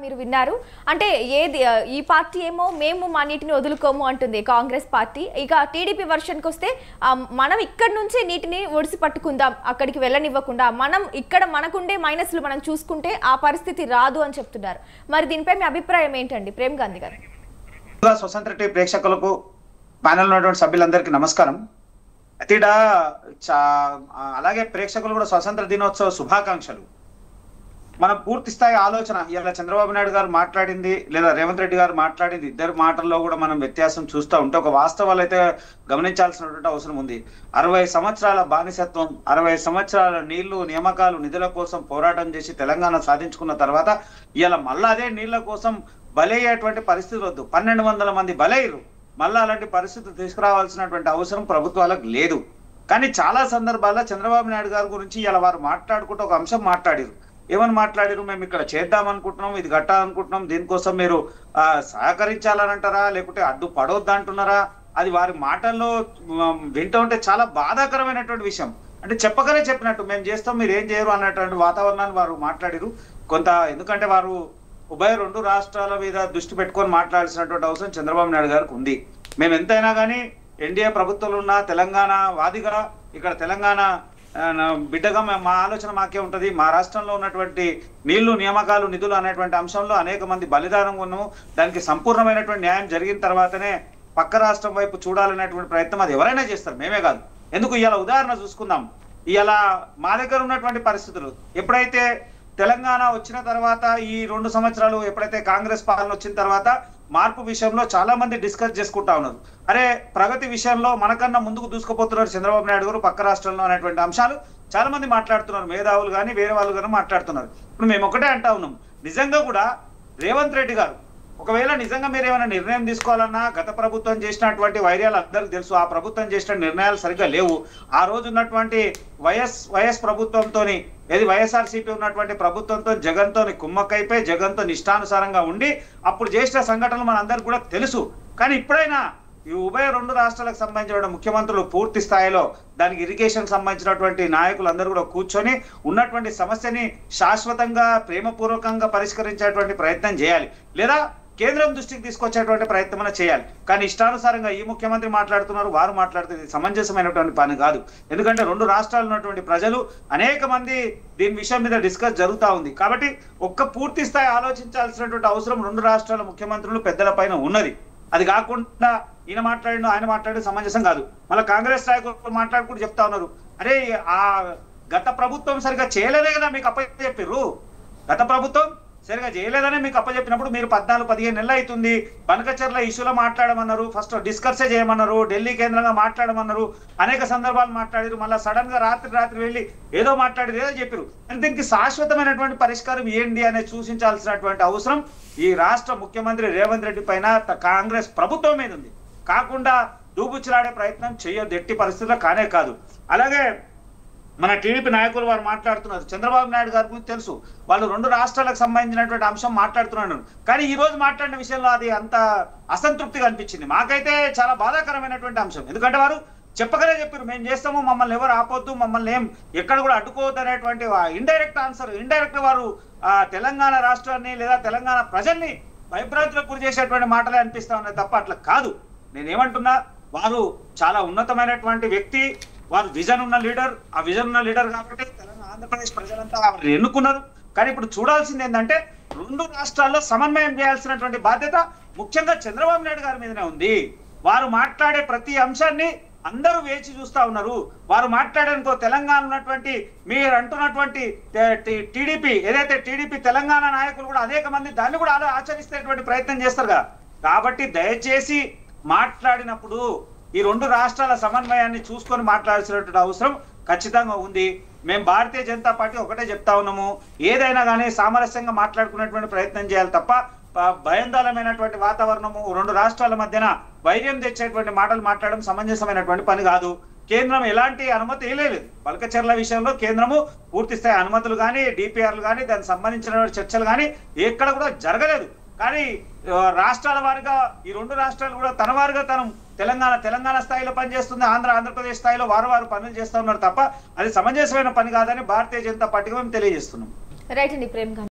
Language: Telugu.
మీరు విన్నారు అంటే ఏది ఈ పార్టీ ఏమో మేము మా నీటిని వదులుకోము అంటుంది కాంగ్రెస్ పార్టీ. ఇక టీడీపీ వర్షన్కి వస్తే మనం ఇక్కడ నుంచే నీటిని ఒడిసి పట్టుకుందాం, అక్కడికి వెళ్ళనివ్వకుండా మనం ఇక్కడ మనకుండే మైనస్లు మనం చూసుకుంటే ఆ పరిస్థితి రాదు అని చెప్తున్నారు. మరి దీనిపై మీ అభిప్రాయం ఏంటండి ప్రేమ్ గాంధీ గారు? స్వతంత్ర టీవీ ప్రేక్షకులకు ప్యానెల్ ఉన్నటువంటి సభ్యులందరికీ నమస్కారం. అలాగే ప్రేక్షకులు కూడా స్వతంత్ర దినోత్సవ శుభాకాంక్షలు. మనం పూర్తి స్థాయి ఆలోచన ఇలా చంద్రబాబు నాయుడు గారు మాట్లాడింది లేదా రేవంత్ రెడ్డి గారు మాట్లాడింది ఇద్దరు మాటల్లో కూడా మనం వ్యత్యాసం చూస్తూ ఉంటే ఒక వాస్తవాలు అయితే గమనించాల్సినటువంటి అవసరం ఉంది. 60 సంవత్సరాల బానిసత్వం, 60 సంవత్సరాల నీళ్లు నియామకాలు నిధుల కోసం పోరాటం చేసి తెలంగాణ సాధించుకున్న తర్వాత ఇలా మళ్ళా అదే నీళ్ల కోసం బలయ్యేటువంటి పరిస్థితి వద్దు. 1200 మంది బలయ్యారు. మళ్ళా అలాంటి పరిస్థితులు తీసుకురావాల్సినటువంటి అవసరం ప్రభుత్వాలకు లేదు. కానీ చాలా సందర్భాల్లో చంద్రబాబు నాయుడు గారి గురించి ఇలా వారు మాట్లాడుకుంటూ ఒక అంశం మాట్లాడారు. ఏమని మాట్లాడారు? మేము ఇక్కడ చేద్దాం అనుకుంటున్నాం, ఇది కట్టాలనుకుంటున్నాం, దీనికోసం మీరు సహకరించాలని అంటారా లేకుంటే అడ్డు పడవద్దు అంటున్నారా? అది వారి మాటల్లో వింటూ ఉంటే చాలా బాధాకరమైనటువంటి విషయం. అంటే చెప్పగానే చెప్పినట్టు మేము చేస్తాం మీరు ఏం చేయరు అన్నటువంటి వాతావరణాన్ని వారు మాట్లాడారు. ఎందుకంటే వారు రెండు రాష్ట్రాల మీద దృష్టి పెట్టుకొని మాట్లాడాల్సినటువంటి అవసరం చంద్రబాబు నాయుడు గారికి ఉంది. మేము ఎంతైనా కానీ ఎన్డీఏ ప్రభుత్వంలో ఉన్న తెలంగాణ వాదిగా ఇక్కడ తెలంగాణ బిడ్డగా మా ఆలోచన మాకే ఉంటుంది. మా రాష్ట్రంలో ఉన్నటువంటి నీళ్లు నియామకాలు నిధులు అనేటువంటి అంశంలో అనేక మంది బలిదానం ఉన్నాము. దానికి సంపూర్ణమైనటువంటి న్యాయం జరిగిన తర్వాతనే పక్క రాష్ట్రం వైపు చూడాలనేటువంటి ప్రయత్నం అది ఎవరైనా చేస్తారు, మేమే కాదు. ఎందుకు ఇలా ఉదాహరణ చూసుకుందాం. ఇలా మా దగ్గర ఉన్నటువంటి పరిస్థితులు ఎప్పుడైతే తెలంగాణ వచ్చిన తర్వాత ఈ 2 సంవత్సరాలు ఎప్పుడైతే కాంగ్రెస్ పాలన వచ్చిన తర్వాత మార్పు విషయంలో చాలా మంది డిస్కస్ చేసుకుంటా ఉన్నారు. అరే ప్రగతి విషయంలో మనకన్నా ముందుకు దూసుకుపోతున్నారు చంద్రబాబు నాయుడు గారు పక్క రాష్ట్రంలో అనేటువంటి అంశాలు చాలా మంది మాట్లాడుతున్నారు. మేధావులు కానీ వేరే వాళ్ళు కానీ మాట్లాడుతున్నారు. ఇప్పుడు మేము ఒకటే అంటా ఉన్నాం, నిజంగా కూడా రేవంత్ రెడ్డి గారు ఒకవేళ నిజంగా మీరు ఏమైనా నిర్ణయం తీసుకోవాలన్నా గత ప్రభుత్వం చేసినటువంటి వైర్యాలు అందరికీ తెలుసు. ఆ ప్రభుత్వం చేసిన నిర్ణయాలు సరిగ్గా లేవు. ఆ రోజు ఉన్నటువంటి వైఎస్ ప్రభుత్వంతోని ఏది వైఎస్ఆర్సీపీ ఉన్నటువంటి ప్రభుత్వంతో జగన్తో కుమ్మక్కైపోయి జగన్తో ఇష్టానుసారంగా ఉండి అప్పుడు చేసిన సంఘటనలు మన అందరికి కూడా తెలుసు. కానీ ఇప్పుడైనా ఈ ఉభయ 2 రాష్ట్రాలకు సంబంధించిన ముఖ్యమంత్రులు పూర్తి స్థాయిలో దానికి ఇరిగేషన్ సంబంధించినటువంటి నాయకులు అందరూ కూడా కూర్చొని ఉన్నటువంటి సమస్యని శాశ్వతంగా ప్రేమపూర్వకంగా పరిష్కరించేటువంటి ప్రయత్నం చేయాలి, లేదా కేంద్రం దృష్టికి తీసుకొచ్చేటువంటి ప్రయత్నం చేయాలి. కానీ ఇష్టానుసారంగా ఈ ముఖ్యమంత్రి మాట్లాడుతున్నారు, వారు మాట్లాడుతుంది సమంజసమైనటువంటి పని కాదు. ఎందుకంటే 2 రాష్ట్రాలు ఉన్నటువంటి ప్రజలు అనేక మంది దీని విషయం మీద డిస్కస్ జరుగుతూ ఉంది. కాబట్టి పూర్తి స్థాయి ఆలోచించాల్సినటువంటి అవసరం 2 రాష్ట్రాల ముఖ్యమంత్రులు పెద్దల పైన ఉన్నది. అది కాకుండా ఈయన మాట్లాడిన ఆయన మాట్లాడే సమంజసం కాదు. మళ్ళీ కాంగ్రెస్ నాయకులు మాట్లాడుకుంటూ చెప్తా ఉన్నారు, అరే ఆ గత ప్రభుత్వం సరిగా చేయలేదే కదా మీకు అప్పచెప్పిర్రు, గత ప్రభుత్వం సరిగా చేయలేదని మీకు అప్పచెప్పినప్పుడు మీరు 14-15 నెలలు అవుతుంది బనకచర్ల ఇష్యూలో మాట్లాడమన్నారు, ఫస్ట్ డిస్కర్సే చేయమన్నారు, ఢిల్లీ కేంద్రంగా మాట్లాడమన్నారు, అనేక సందర్భాలు మాట్లాడారు. మళ్ళీ సడన్ గా రాత్రి వెళ్ళి ఏదో మాట్లాడారు, ఏదో చెప్పారు. దీనికి శాశ్వతమైనటువంటి పరిష్కారం ఏంటి అనేది సూచించాల్సినటువంటి అవసరం ఈ రాష్ట్ర ముఖ్యమంత్రి రేవంత్ రెడ్డి పైన కాంగ్రెస్ ప్రభుత్వం మీద ఉంది. కాకుండా దూబుచ్చులాడే ప్రయత్నం చేయొద్దు, ఎట్టి పరిస్థితుల్లో కానే కాదు. అలాగే మన టీడీపీ నాయకులు వారు మాట్లాడుతున్నారు, చంద్రబాబు నాయుడు గారి గురించి తెలుసు, వాళ్ళు 2 రాష్ట్రాలకు సంబంధించినటువంటి అంశం మాట్లాడుతున్నాడు. కానీ ఈ రోజు మాట్లాడిన విషయంలో అది అంత అసంతృప్తిగా అనిపించింది. మాకైతే చాలా బాధాకరమైనటువంటి అంశం. ఎందుకంటే వారు చెప్పగానే చెప్పారు మేము చేస్తాము, మమ్మల్ని ఎవరు ఆపొద్దు, మమ్మల్ని ఎక్కడ కూడా అడ్డుకోవద్దు అనేటువంటి ఇండైరెక్ట్ ఆన్సర్. ఇండైరెక్ట్ వారు తెలంగాణ రాష్ట్రాన్ని లేదా తెలంగాణ ప్రజల్ని భయభ్రాంతులకు గురి చేసేటువంటి మాటలే అనిపిస్తా ఉన్నాయి తప్ప అట్లా కాదు. నేనేమంటున్నా, వారు చాలా ఉన్నతమైనటువంటి వ్యక్తి, వారు విజన్ ఉన్న లీడర్. ఆ విజన్ ఉన్న లీడర్ కాబట్టి తెలంగాణ ఆంధ్రప్రదేశ్ ప్రజలంతా వారిని ఎన్నుకున్నారు. కానీ ఇప్పుడు చూడాల్సింది ఏంటంటే 2 రాష్ట్రాల్లో సమన్వయం చేయాల్సినటువంటి బాధ్యత ముఖ్యంగా చంద్రబాబు నాయుడు గారి మీదనే ఉంది. వారు మాట్లాడే ప్రతి అంశాన్ని అందరూ వేచి చూస్తా ఉన్నారు. వారు మాట్లాడనుకో తెలంగాణ ఉన్నటువంటి మీరు అంటున్నటువంటి టీడీపీ ఏదైతే టీడీపీ తెలంగాణ నాయకులు కూడా అనేక మంది దాన్ని కూడా ఆచరిస్తేటువంటి ప్రయత్నం చేస్తారు కదా. కాబట్టి దయచేసి మాట్లాడినప్పుడు ఈ 2 రాష్ట్రాల సమన్వయాన్ని చూసుకొని మాట్లాడాల్సినటువంటి అవసరం ఖచ్చితంగా ఉంది. మేము భారతీయ జనతా పార్టీ ఒకటే చెప్తా ఉన్నాము, ఏదైనా కానీ సామరస్యంగా మాట్లాడుకునేటువంటి ప్రయత్నం చేయాలి తప్ప భయందాలమైనటువంటి వాతావరణము 2 రాష్ట్రాల మధ్యన వైర్యం తెచ్చేటువంటి మాటలు మాట్లాడడం సమంజసమైనటువంటి పని కాదు. కేంద్రం ఎలాంటి అనుమతి ఇవ్వలేదు. బల్కచర్ల విషయంలో కేంద్రము పూర్తి స్థాయి అనుమతులు కానీ డిపిఆర్లు కానీ దానికి సంబంధించిన చర్చలు కానీ ఎక్కడ కూడా జరగలేదు. కానీ రాష్ట్రాల వారిగా ఈ 2 రాష్ట్రాలు కూడా తన వారిగా తెలంగాణ స్థాయిలో పనిచేస్తుంది, ఆంధ్రప్రదేశ్ స్థాయిలో వారు పనులు చేస్తూ ఉన్నారు తప్ప అది సమంజసమైన పని కాదని భారతీయ జనతా పార్టీగా మేము తెలియజేస్తున్నాం. రైట్ అండి ప్రేమ్ గాంధీ.